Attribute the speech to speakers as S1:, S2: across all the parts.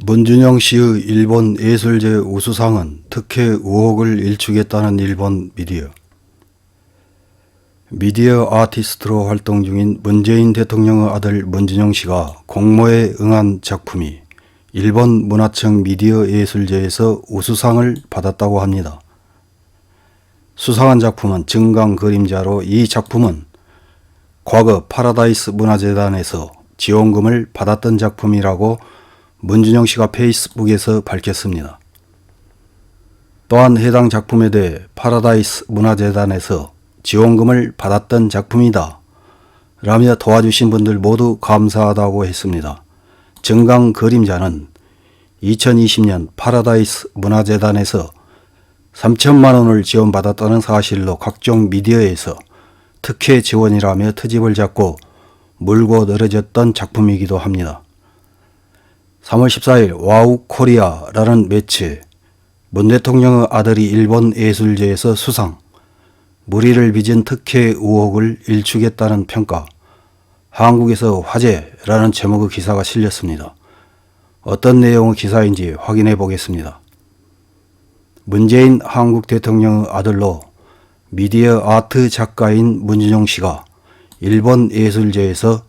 S1: 문준영 씨의 일본 예술제 우수상은 특혜 의혹을 일축했다는 일본 미디어 아티스트로 활동 중인 문재인 대통령의 아들 문준영 씨가 공모에 응한 작품이 일본 문화청 미디어 예술제에서 우수상을 받았다고 합니다. 수상한 작품은 증강 그림자로 이 작품은 과거 파라다이스 문화재단에서 지원금을 받았던 작품이라고 문준영 씨가 페이스북에서 밝혔습니다. 또한 해당 작품에 대해 파라다이스 문화재단에서 지원금을 받았던 작품이다 라며 도와주신 분들 모두 감사하다고 했습니다. 증강 그림자는 2020년 파라다이스 문화재단에서 3천만 원을 지원받았다는 사실로 각종 미디어에서 특혜 지원이라며 트집을 잡고 물고 늘어졌던 작품이기도 합니다. 3월 14일 와우 코리아라는 매체 문 대통령의 아들이 일본 예술제에서 수상, 무리를 빚은 특혜 의혹을 일축했다는 평가, 한국에서 화제라는 제목의 기사가 실렸습니다. 어떤 내용의 기사인지 확인해 보겠습니다. 문재인 한국 대통령의 아들로 미디어 아트 작가인 문준영 씨가 일본 예술제에서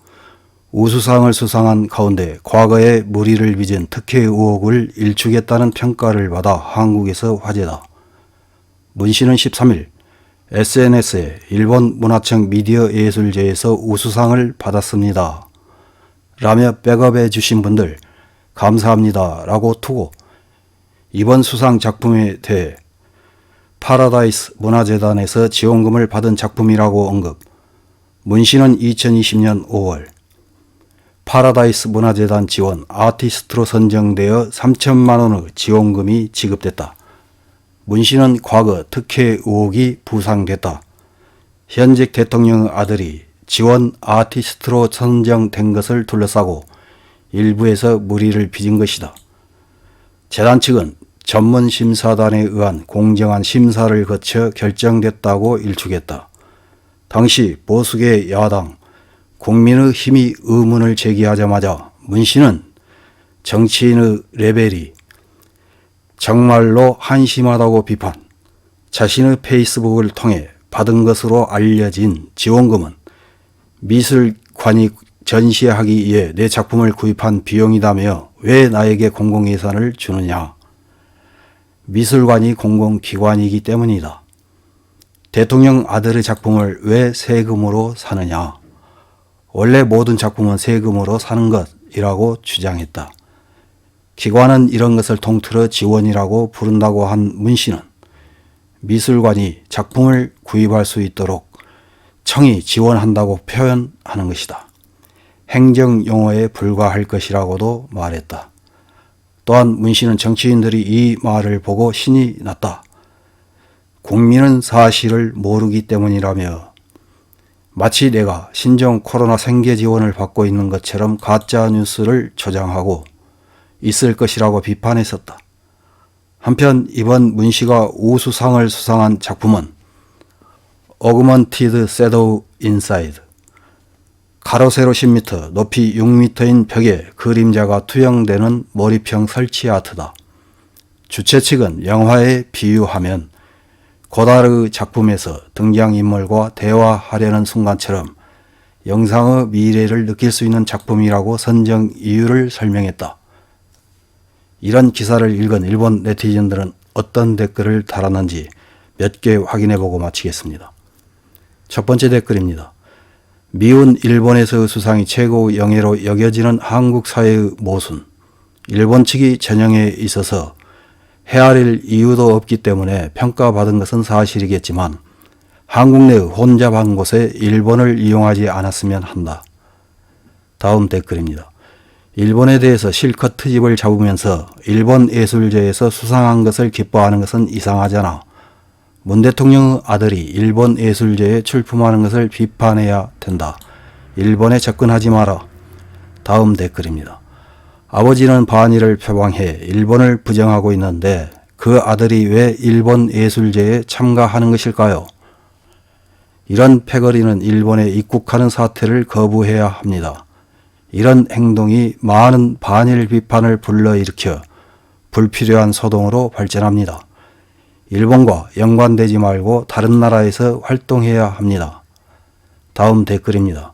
S1: 우수상을 수상한 가운데 과거에 무리를 빚은 특혜 의혹을 일축했다는 평가를 받아 한국에서 화제다. 문 씨는 13일 SNS에 일본 문화청 미디어 예술제에서 우수상을 받았습니다 라며 백업해 주신 분들 감사합니다 라고 투고 이번 수상 작품에 대해 파라다이스 문화재단에서 지원금을 받은 작품이라고 언급. 문 씨는 2020년 5월 파라다이스 문화재단 지원 아티스트로 선정되어 3천만 원의 지원금이 지급됐다. 문 씨는 과거 특혜 의혹이 부상됐다. 현직 대통령의 아들이 지원 아티스트로 선정된 것을 둘러싸고 일부에서 무리를 빚은 것이다. 재단 측은 전문 심사단에 의한 공정한 심사를 거쳐 결정됐다고 일축했다. 당시 보수계 야당 국민의 힘이 의문을 제기하자마자 문 씨는 정치인의 레벨이 정말로 한심하다고 비판, 자신의 페이스북을 통해 받은 것으로 알려진 지원금은 미술관이 전시하기 위해 내 작품을 구입한 비용이다며 왜 나에게 공공예산을 주느냐. 미술관이 공공기관이기 때문이다. 대통령 아들의 작품을 왜 세금으로 사느냐. 원래 모든 작품은 세금으로 사는 것이라고 주장했다. 기관은 이런 것을 통틀어 지원이라고 부른다고 한 문 씨는 미술관이 작품을 구입할 수 있도록 청이 지원한다고 표현하는 것이다. 행정용어에 불과할 것이라고도 말했다. 또한 문 씨는 정치인들이 이 말을 보고 신이 났다. 국민은 사실을 모르기 때문이라며 마치 내가 신종 코로나 생계 지원을 받고 있는 것처럼 가짜 뉴스를 조장하고 있을 것이라고 비판했었다. 한편 이번 문 씨가 우수상을 수상한 작품은 Augmented Shadow Inside, 가로 세로 10m, 높이 6m인 벽에 그림자가 투영되는 몰입형 설치 아트다. 주최 측은 영화에 비유하면 고달의 작품에서 등장인물과 대화하려는 순간처럼 영상의 미래를 느낄 수 있는 작품이라고 선정 이유를 설명했다. 이런 기사를 읽은 일본 네티즌들은 어떤 댓글을 달았는지 몇 개 확인해보고 마치겠습니다. 첫 번째 댓글입니다. 미운 일본에서의 수상이 최고의 영예로 여겨지는 한국 사회의 모순. 일본 측이 전형에 있어서 헤아릴 이유도 없기 때문에 평가받은 것은 사실이겠지만 한국 내의 혼잡한 곳에 일본을 이용하지 않았으면 한다. 다음 댓글입니다. 일본에 대해서 실컷 트집을 잡으면서 일본 예술제에서 수상한 것을 기뻐하는 것은 이상하잖아. 문 대통령의 아들이 일본 예술제에 출품하는 것을 비판해야 된다. 일본에 접근하지 마라. 다음 댓글입니다. 아버지는 반일을 표방해 일본을 부정하고 있는데 그 아들이 왜 일본 예술제에 참가하는 것일까요? 이런 패거리는 일본에 입국하는 사태를 거부해야 합니다. 이런 행동이 많은 반일 비판을 불러일으켜 불필요한 소동으로 발전합니다. 일본과 연관되지 말고 다른 나라에서 활동해야 합니다. 다음 댓글입니다.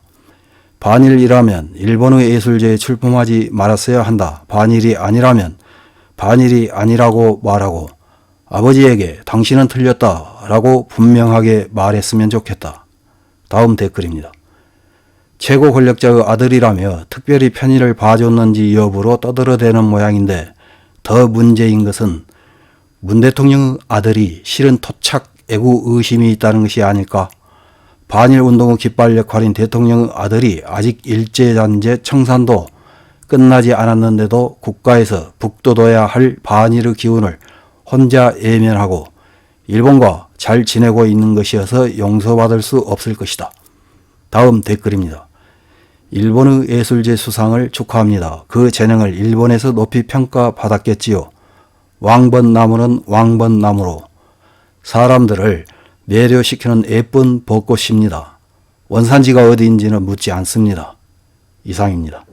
S1: 반일이라면 일본의 예술제에 출품하지 말았어야 한다. 반일이 아니라면 반일이 아니라고 말하고 아버지에게 당신은 틀렸다 라고 분명하게 말했으면 좋겠다. 다음 댓글입니다. 최고 권력자의 아들이라며 특별히 편의를 봐줬는지 여부로 떠들어대는 모양인데 더 문제인 것은 문 대통령의 아들이 실은 토착 애국 의심이 있다는 것이 아닐까? 반일운동의 깃발 역할인 대통령의 아들이 아직 일제잔재 청산도 끝나지 않았는데도 국가에서 북돋워야 할 반일의 기운을 혼자 예면하고 일본과 잘 지내고 있는 것이어서 용서받을 수 없을 것이다. 다음 댓글입니다. 일본의 예술제 수상을 축하합니다. 그 재능을 일본에서 높이 평가받았겠지요. 왕벚나무는 왕벚나무로 사람들을 매료시키는 예쁜 벚꽃입니다. 원산지가 어디인지는 묻지 않습니다. 이상입니다.